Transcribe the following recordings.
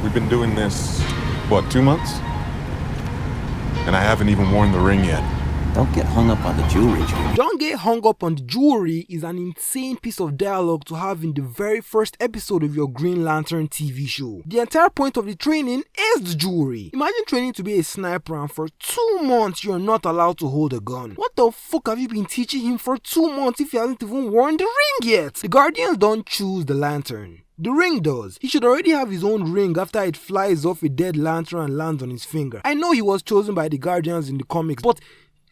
We've been doing this, what, 2 months? And I haven't even worn the ring yet. Don't get hung up on the jewelry, Joe. Don't get hung up on the jewelry is an insane piece of dialogue to have in the very first episode of your Green Lantern TV show. The entire point of the training is the jewelry. Imagine training to be a sniper and for 2 months you're not allowed to hold a gun. What the fuck have you been teaching him for 2 months if he hasn't even worn the ring yet? The Guardians don't choose the lantern. The ring does. He should already have his own ring after it flies off a dead lantern and lands on his finger. I know he was chosen by the Guardians in the comics, but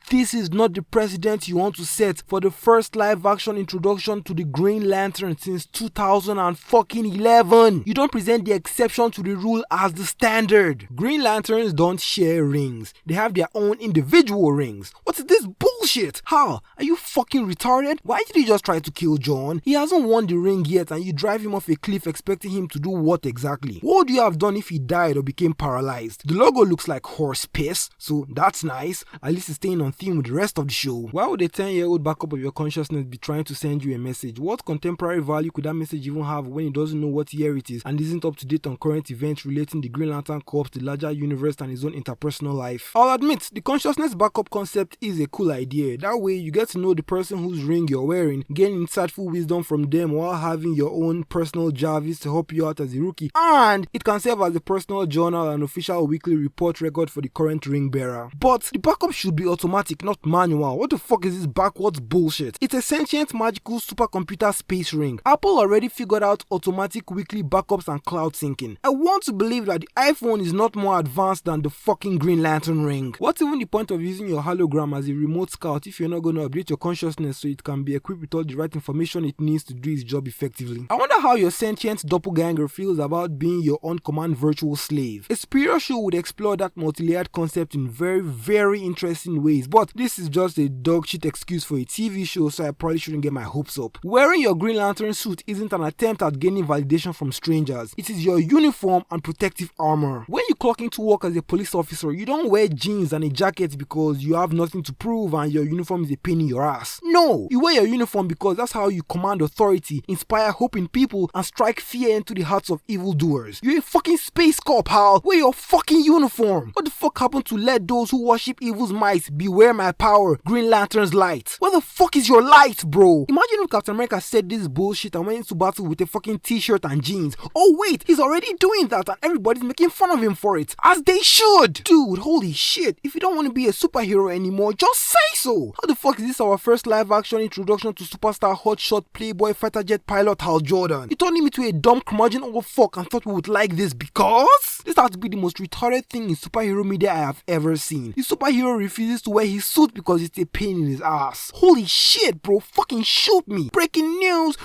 this is not the precedent you want to set for the first live-action introduction to the Green Lantern since 2011. You don't present the exception to the rule as the standard. Green Lanterns don't share rings. They have their own individual rings. What is this bullshit? Hal, are you fucking retarded? Why did you just try to kill John? He hasn't won the ring yet and you drive him off a cliff expecting him to do what exactly? What would you have done if he died or became paralyzed? The logo looks like horse piss, so that's nice. At least it's staying on theme with the rest of the show. Why would a 10-year-old backup of your consciousness be trying to send you a message? What contemporary value could that message even have when it doesn't know what year it is and isn't up to date on current events relating the Green Lantern Corps, the larger universe and his own interpersonal life? I'll admit, the consciousness backup concept is a cool idea. That way you get to know the person whose ring you're wearing, gain insightful wisdom from them while having your own personal Jarvis to help you out as a rookie, and it can serve as a personal journal and official weekly report record for the current ring bearer. But the backup should be automatic, not manual. What the fuck is this backwards bullshit? It's a sentient magical supercomputer space ring. Apple already figured out automatic weekly backups and cloud syncing. I want to believe that the iPhone is not more advanced than the fucking Green Lantern ring. What's even the point of using your hologram as a remote scout if you're not going to update your consciousness so it can be equipped with all the right information it needs to do its job effectively? I wonder how your sentient doppelganger feels about being your on-command virtual slave. A superior show would explore that multi-layered concept in very, very interesting ways, but this is just a dog shit excuse for a TV show, so I probably shouldn't get my hopes up. Wearing your Green Lantern suit isn't an attempt at gaining validation from strangers. It is your uniform and protective armor. When you clock into work as a police officer, you don't wear jeans and a jacket because you have nothing to prove and your uniform is a pain in your ass. No! You wear your uniform because that's how you command authority, inspire hope in people, and strike fear into the hearts of evildoers. You're a fucking space cop, Hal. Wear your fucking uniform. What the fuck happened to let those who worship evil's might beware my power, Green Lantern's light? Where the fuck is your light, bro? Imagine if Captain America said this bullshit and went into battle with a fucking t-shirt and jeans. Oh wait, he's already doing that and everybody's making fun of him for it. As they should! Dude, holy shit. If you don't want to be a superhero anymore, just say so! How the fuck is this our first live action introduction to superstar hotshot playboy fighter jet pilot Hal Jordan? You turned him into a dumb curmudgeon old fuck and thought we would like this because? This has to be the most retarded thing in superhero media I have ever seen. The superhero refuses to wear his suit because it's a pain in his ass. Holy shit, bro, fucking shoot me. Breaking news!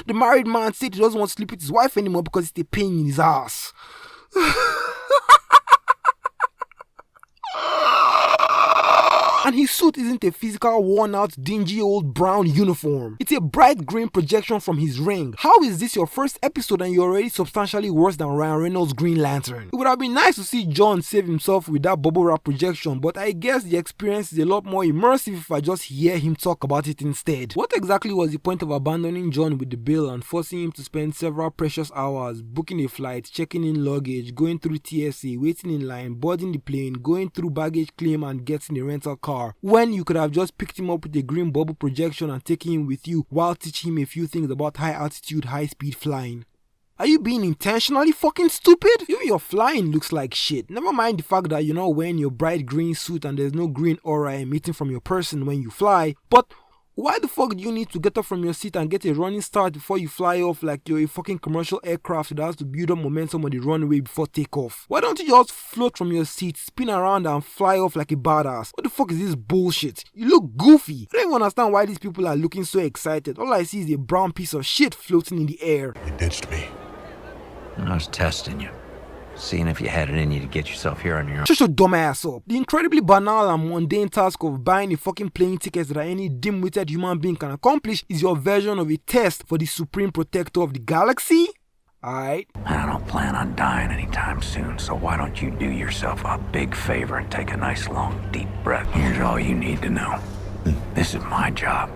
The married man said he doesn't want to sleep with his wife anymore because it's a pain in his ass. And his suit isn't a physical, worn-out, dingy old brown uniform. It's a bright green projection from his ring. How is this your first episode and you're already substantially worse than Ryan Reynolds' Green Lantern? It would have been nice to see John save himself with that bubble wrap projection, but I guess the experience is a lot more immersive if I just hear him talk about it instead. What exactly was the point of abandoning John with the bill and forcing him to spend several precious hours booking a flight, checking in luggage, going through TSA, waiting in line, boarding the plane, going through baggage claim and getting a rental car, when you could have just picked him up with a green bubble projection and taken him with you while teaching him a few things about high altitude, high speed flying? Are you being intentionally fucking stupid? Even your flying looks like shit. Never mind the fact that you're not wearing your bright green suit and there's no green aura emitting from your person when you fly, but why the fuck do you need to get up from your seat and get a running start before you fly off like you're a fucking commercial aircraft that has to build up momentum on the runway before takeoff? Why don't you just float from your seat, spin around and fly off like a badass? What the fuck is this bullshit? You look goofy. I don't even understand why these people are looking so excited. All I see is a brown piece of shit floating in the air. They ditched me. I was testing you. Seeing if you had it in you to get yourself here on your own. Shut your dumb ass up. The incredibly banal and mundane task of buying a fucking plane ticket that any dim-witted human being can accomplish is your version of a test for the supreme protector of the galaxy? Alright. I don't plan on dying anytime soon, so why don't you do yourself a big favor and take a nice long deep breath. Here's all you need to know. This is my job.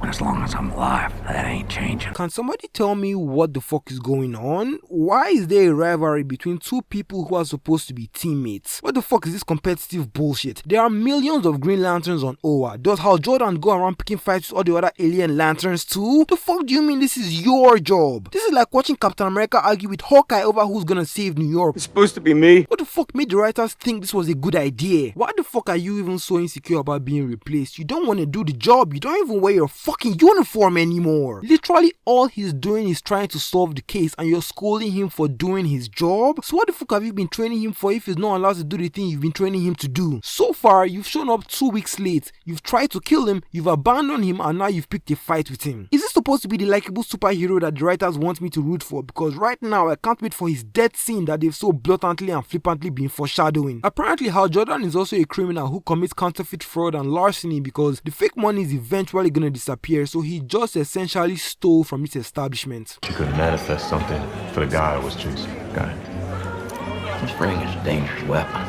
And as long as I'm alive, that ain't changing. Can somebody tell me what the fuck is going on? Why is there a rivalry between two people who are supposed to be teammates? What the fuck is this competitive bullshit? There are millions of Green Lanterns on Oa. Does Hal Jordan go around picking fights with all the other alien lanterns too? The fuck do you mean this is your job? This is like watching Captain America argue with Hawkeye over who's gonna save New York. It's supposed to be me. What the fuck made the writers think this was a good idea? Why the fuck are you even so insecure about being replaced? You don't want to do the job. You don't even wear your fucking uniform anymore. Literally all he's doing is trying to solve the case and you're scolding him for doing his job? So what the fuck have you been training him for if he's not allowed to do the thing you've been training him to do? So far, you've shown up 2 weeks late. You've tried to kill him, you've abandoned him, and now you've picked a fight with him. Is this supposed to be the likable superhero that the writers want me to root for? Because right now I can't wait for his death scene that they've so blatantly and flippantly been foreshadowing. Apparently Hal Jordan is also a criminal who commits counterfeit fraud and larceny because the fake money is eventually gonna disappear, so he just essentially stole from its establishment. You could manifest something for the guy I was chasing. Got it. This ring is a dangerous weapon.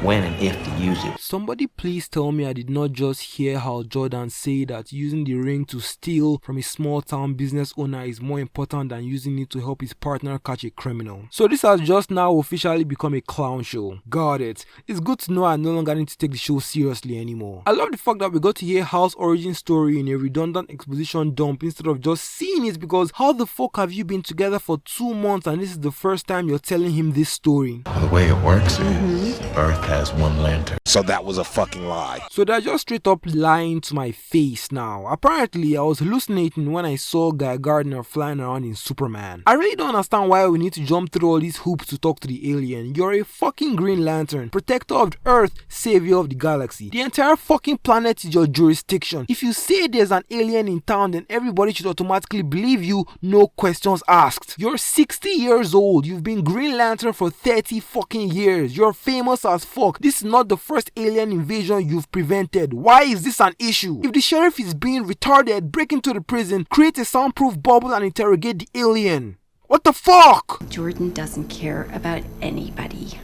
When and if to use it. Somebody please tell me I did not just hear Hal Jordan say that using the ring to steal from a small town business owner is more important than using it to help his partner catch a criminal. So this has just now officially become a clown show. Got it. It's good to know I no longer need to take the show seriously anymore. I love the fact that we got to hear Hal's origin story in a redundant exposition dump instead of just seeing it, because how the fuck have you been together for 2 months and this is the first time you're telling him this story? The way it works is Earth has one lantern. So that was a fucking lie. So they're just straight up lying to my face now. Apparently, I was hallucinating when I saw Guy Gardner flying around in Superman. I really don't understand why we need to jump through all these hoops to talk to the alien. You're a fucking Green Lantern, protector of the Earth, savior of the galaxy. The entire fucking planet is your jurisdiction. If you say there's an alien in town, then everybody should automatically believe you, no questions asked. You're 60 years old. You've been Green Lantern for 30 fucking years. You're famous as fuck. This is not the first alien invasion you've prevented. Why is this an issue? If the sheriff is being retarded, break into the prison, create a soundproof bubble and interrogate the alien. What the fuck? Jordan doesn't care about anybody.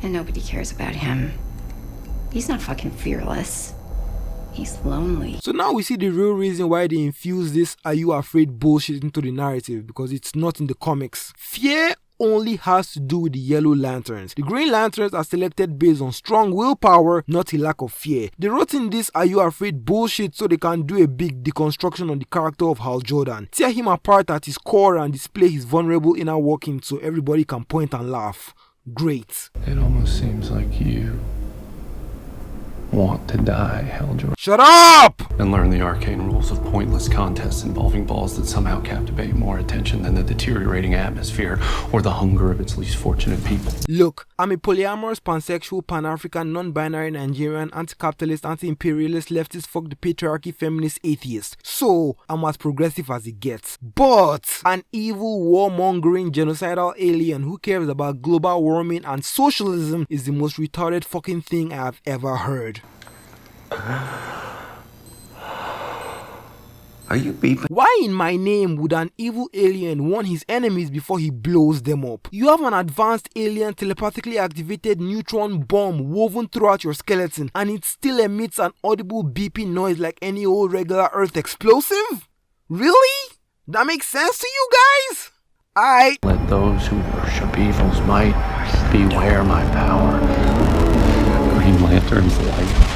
And nobody cares about him. He's not fucking fearless. He's lonely. So now we see the real reason why they infuse this "are you afraid" bullshit into the narrative, because it's not in the comics. Fear only has to do with the Yellow Lanterns. The Green Lanterns are selected based on strong willpower, not a lack of fear. They wrote in this "are you afraid" bullshit so they can do a big deconstruction on the character of Hal Jordan, tear him apart at his core and display his vulnerable inner workings so everybody can point and laugh. Great. It almost seems like you want to die, Hal Jordan. Shut up! And learn the arcane rules of pointless contests involving balls that somehow captivate more attention than the deteriorating atmosphere or the hunger of its least fortunate people. Look, I'm a polyamorous, pansexual, pan-African, non-binary Nigerian, anti-capitalist, anti-imperialist, leftist, fuck the patriarchy, feminist, atheist. So, I'm as progressive as it gets. But an evil, warmongering, genocidal alien who cares about global warming and socialism is the most retarded fucking thing I have ever heard. Are you beeping? Why in my name would an evil alien warn his enemies before he blows them up? You have an advanced alien telepathically activated neutron bomb woven throughout your skeleton and it still emits an audible beeping noise like any old regular Earth explosive? Really? That makes sense to you guys? Let those who worship evil's might beware my power. Green Lantern's light.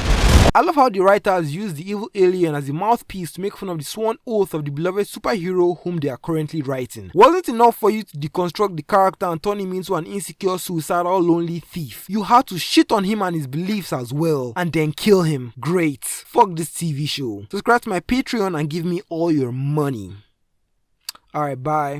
I love how the writers use the evil alien as a mouthpiece to make fun of the sworn oath of the beloved superhero whom they are currently writing. Wasn't enough for you to deconstruct the character and turn him into an insecure, suicidal, lonely thief. You had to shit on him and his beliefs as well, and then kill him. Great. Fuck this TV show. Subscribe to my Patreon and give me all your money. Alright, bye.